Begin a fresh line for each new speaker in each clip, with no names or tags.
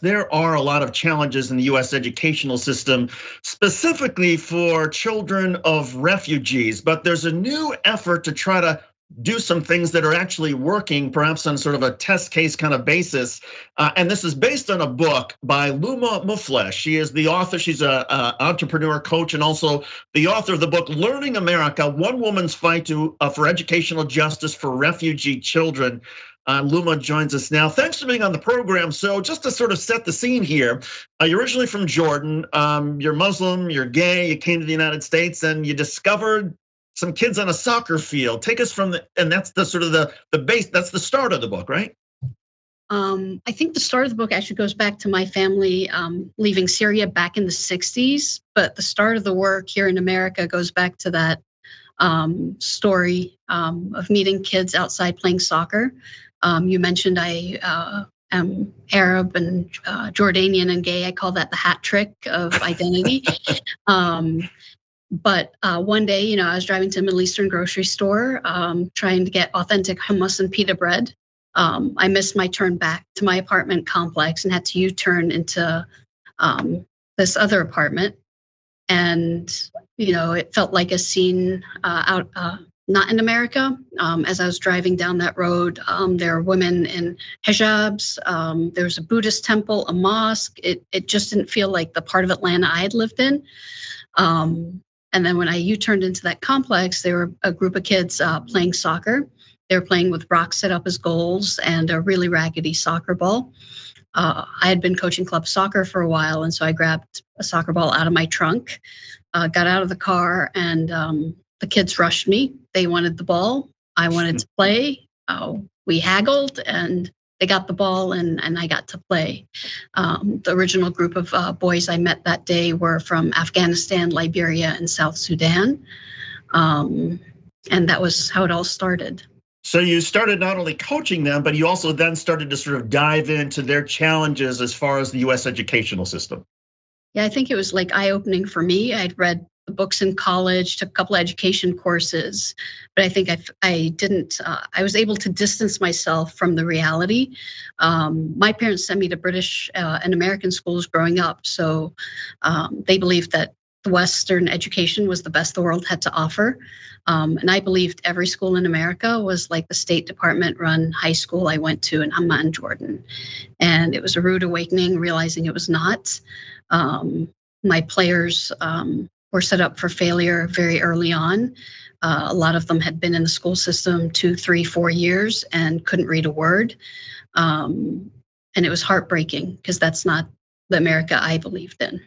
There are a lot of challenges in the US educational system, specifically for children of refugees, but there's a new effort to try to do some things that are actually working, perhaps on sort of a test case kind of basis. And this is based on a book by Luma Mufleh. She is the author, she's an entrepreneur, coach, and also the author of the book, Learning America, One Woman's Fight for Educational Justice for Refugee Children. Luma joins us now. Thanks for being on the program. So just to sort of set the scene here, you're originally from Jordan, you're Muslim, you're gay, you came to the United States and you discovered some kids on a soccer field. Take us from and that's the sort of the base, that's the start of the book, right?
I think the start of the book actually goes back to my family leaving Syria back in the 60s, but the start of the work here in America goes back to that story of meeting kids outside playing soccer. You mentioned I am Arab and Jordanian and gay. I call that the hat trick of identity. But one day, I was driving to a Middle Eastern grocery store trying to get authentic hummus and pita bread. I missed my turn back to my apartment complex and had to U-turn into this other apartment. And, it felt like a scene out not in America. As I was driving down that road, there were women in hijabs. There was a Buddhist temple, a mosque. It just didn't feel like the part of Atlanta I had lived in. And then when I U-turned into that complex, there were a group of kids playing soccer. They were playing with rocks set up as goals and a really raggedy soccer ball. I had been coaching club soccer for a while, and so I grabbed a soccer ball out of my trunk, got out of the car, and the kids rushed me. They wanted the ball. I wanted to play. We haggled, and they got the ball, and I got to play. The original group of boys I met that day were from Afghanistan, Liberia, and South Sudan. And that was how it all started.
So you started not only coaching them, but you also then started to sort of dive into their challenges as far as the US educational system.
Yeah, I think it was like eye-opening for me. I'd read the books in college, took a couple of education courses, but I think I was able to distance myself from the reality. My parents sent me to British and American schools growing up, so they believed that the Western education was the best the world had to offer. And I believed every school in America was like the State Department run high school I went to in Amman, Jordan. And it was a rude awakening, realizing it was not. My players were set up for failure very early on. A lot of them had been in the school system 2, 3, 4 years and couldn't read a word. And it was heartbreaking because that's not the America I believed in.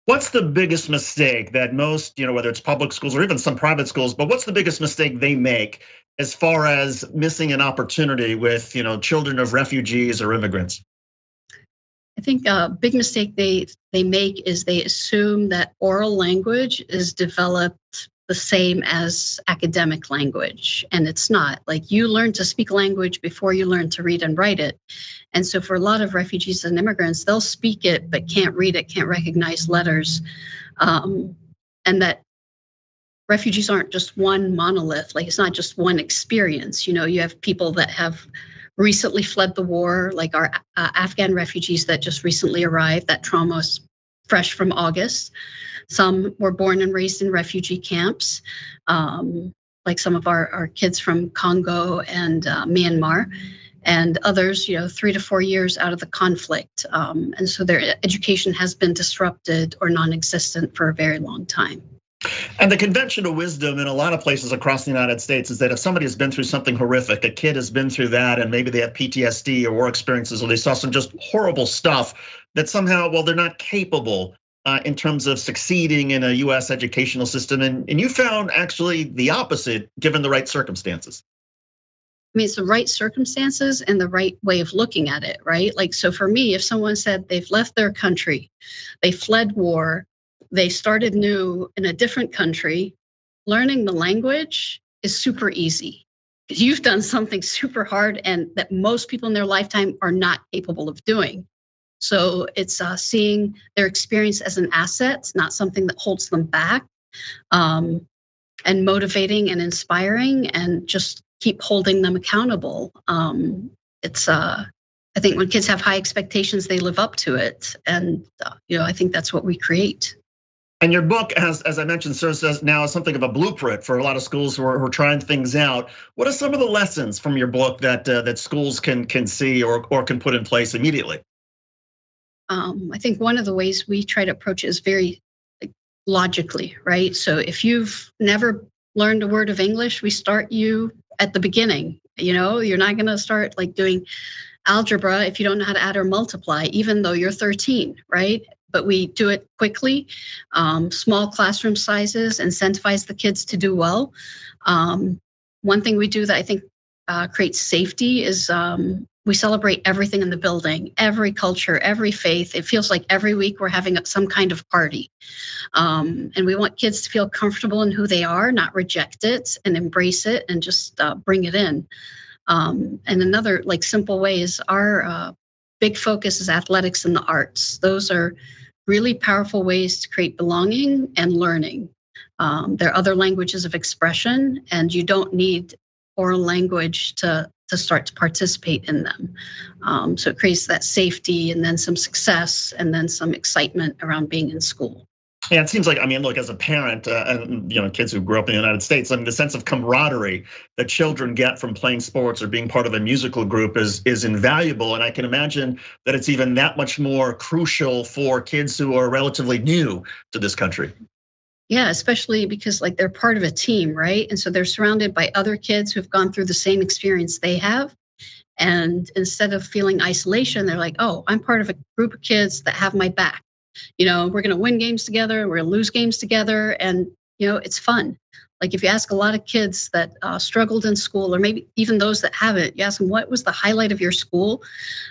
What's the biggest mistake that most, whether it's public schools or even some private schools, but what's the biggest mistake they make as far as missing an opportunity with, children of refugees or immigrants?
I think a big mistake they make is they assume that oral language is developed the same as academic language, and it's not. Like, you learn to speak language before you learn to read and write it. And so for a lot of refugees and immigrants, they'll speak it but can't read it, can't recognize letters. And that refugees aren't just one monolith, like it's not just one experience. You have people that have recently fled the war, like our Afghan refugees that just recently arrived. That trauma was fresh from August. Some were born and raised in refugee camps, like some of our kids from Congo and Myanmar, and others, 3 to 4 years out of the conflict. And so their education has been disrupted or non-existent for a very long time.
And the conventional wisdom in a lot of places across the United States is that if somebody has been through something horrific, a kid has been through that, and maybe they have PTSD or war experiences, or they saw some just horrible stuff, that somehow, well, they're not capable in terms of succeeding in a US educational system. And you found actually the opposite, given the right circumstances.
I mean, it's the right circumstances and the right way of looking at it, right? Like, so for me, if someone said they've left their country, they fled war, they started new in a different country, learning the language is super easy. You've done something super hard and that most people in their lifetime are not capable of doing. So it's seeing their experience as an asset, not something that holds them back, and motivating and inspiring, and just keep holding them accountable. I I think when kids have high expectations, they live up to it. And, I think that's what we create.
And your book, as I mentioned, serves as now something of a blueprint for a lot of schools who are trying things out. What are some of the lessons from your book that schools can see or can put in place immediately?
I think one of the ways we try to approach it is very logically, right? So if you've never learned a word of English, we start you at the beginning. You're not going to start like doing algebra if you don't know how to add or multiply, even though you're 13, right? But we do it quickly, small classroom sizes, incentivize the kids to do well. One thing we do that I think creates safety is we celebrate everything in the building, every culture, every faith. It feels like every week we're having some kind of party. And we want kids to feel comfortable in who they are, not reject it and embrace it and just bring it in. And another simple way is our big focus is athletics and the arts. Those are really powerful ways to create belonging and learning. There are other languages of expression, and you don't need oral language to start to participate in them. So it creates that safety and then some success and then some excitement around being in school.
Yeah, it seems like, look, as a parent and kids who grew up in the United States, the sense of camaraderie that children get from playing sports or being part of a musical group is invaluable. And I can imagine that it's even that much more crucial for kids who are relatively new to this country.
Yeah, especially because they're part of a team, right? And so they're surrounded by other kids who've gone through the same experience they have. And instead of feeling isolation, they're like, oh, I'm part of a group of kids that have my back. We're going to win games together, we're going to lose games together, and it's fun. If you ask a lot of kids that struggled in school, or maybe even those that haven't, you ask them what was the highlight of your school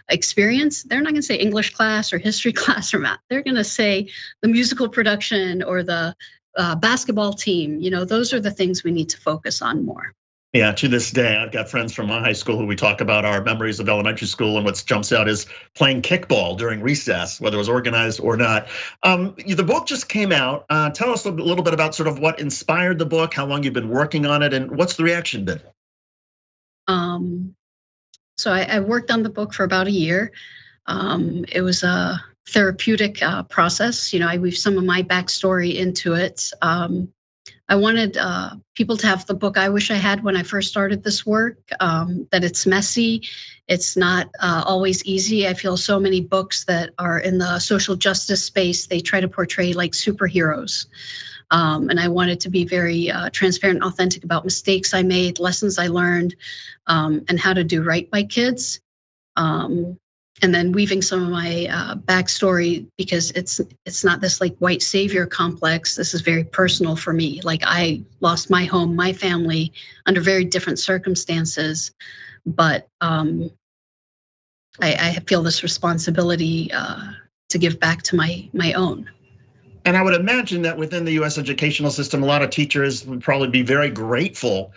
experience, they're not going to say English class or history class or math. They're going to say the musical production or the basketball team. Those are the things we need to focus on more.
Yeah, to this day, I've got friends from my high school who we talk about our memories of elementary school, and what jumps out is playing kickball during recess, whether it was organized or not. The book just came out. Tell us a little bit about sort of what inspired the book, how long you've been working on it, and what's the reaction been?
So I worked on the book for about a year. It was a therapeutic process. I weave some of my backstory into it. I wanted people to have the book I wish I had when I first started this work, that it's messy. It's not always easy. I feel so many books that are in the social justice space, they try to portray like superheroes. And I wanted to be very transparent and authentic about mistakes I made, lessons I learned, and how to do right by kids. And then weaving some of my backstory, because it's not this white savior complex. This is very personal for me. I lost my home, my family under very different circumstances, but I feel this responsibility to give back to my own.
And I would imagine that within the US educational system, a lot of teachers would probably be very grateful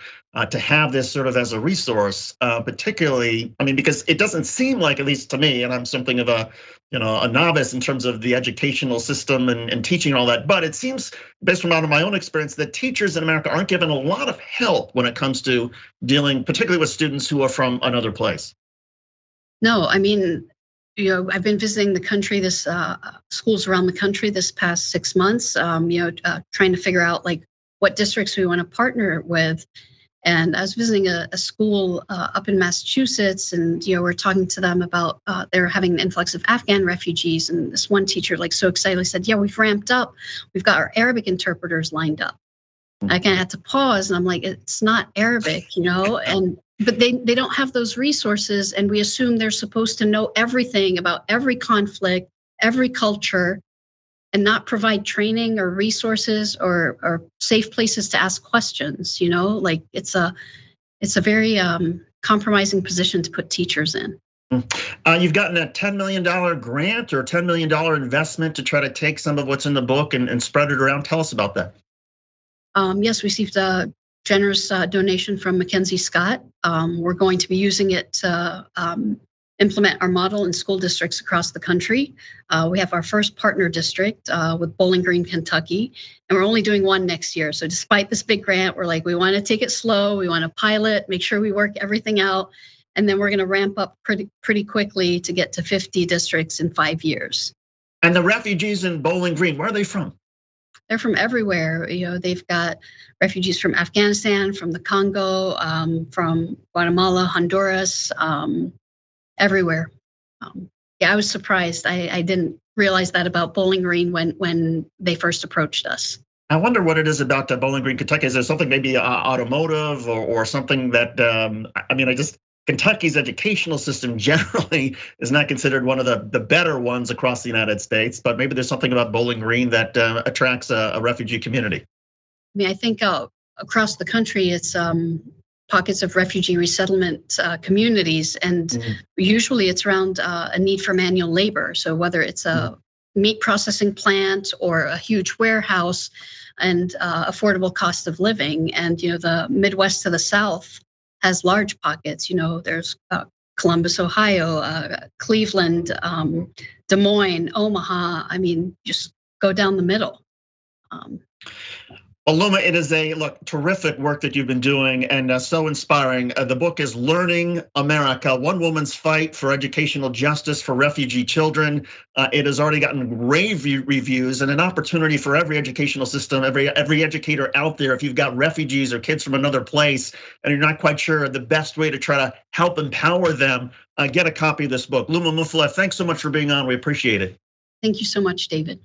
to have this sort of as a resource, particularly, because it doesn't seem like, at least to me, and I'm something of a novice in terms of the educational system and teaching and all that, but it seems, based on my own experience, that teachers in America aren't given a lot of help when it comes to dealing, particularly with students who are from another place.
No, I've been visiting the country, schools around the country this past 6 months, trying to figure out what districts we want to partner with. And I was visiting a school up in Massachusetts, and we're talking to them about they're having an influx of Afghan refugees. And this one teacher, so excitedly said, "Yeah, we've ramped up. We've got our Arabic interpreters lined up." I kind of had to pause, and I'm like, "It's not Arabic, But they don't have those resources, and we assume they're supposed to know everything about every conflict, every culture, and not provide training or resources or safe places to ask questions. It's a very compromising position to put teachers in.
You've gotten a $10 million grant or $10 million investment to try to take some of what's in the book and spread it around. Tell us about that.
Yes, received a generous donation from Mackenzie Scott. We're going to be using it to implement our model in school districts across the country. We have our first partner district with Bowling Green, Kentucky, and we're only doing one next year. So despite this big grant, we're we want to take it slow. We want to pilot, make sure we work everything out, And then we're going to ramp up pretty quickly to get to 50 districts in 5 years.
And the refugees in Bowling Green, where are they from?
They're from everywhere. They've got refugees from Afghanistan, from the Congo, from Guatemala, Honduras, everywhere. Yeah, I was surprised. I didn't realize that about Bowling Green when they first approached us.
I wonder what it is about Bowling Green, Kentucky. Is there something maybe automotive or something that, Kentucky's educational system generally is not considered one of the better ones across the United States, but maybe there's something about Bowling Green that attracts a refugee community.
I think across the country, it's pockets of refugee resettlement communities, and usually it's around a need for manual labor. So whether it's a meat processing plant or a huge warehouse, and affordable cost of living, and the Midwest to the South has large pockets. There's Columbus, Ohio, Cleveland, Des Moines, Omaha. Just go down the middle.
Well, Luma, it is terrific work that you've been doing and so inspiring. The book is Learning America, One Woman's Fight for Educational Justice for Refugee Children. It has already gotten rave reviews and an opportunity for every educational system, every educator out there. If you've got refugees or kids from another place and you're not quite sure the best way to try to help empower them, get a copy of this book. Luma Mufleh, thanks so much for being on. We appreciate it.
Thank you so much, David.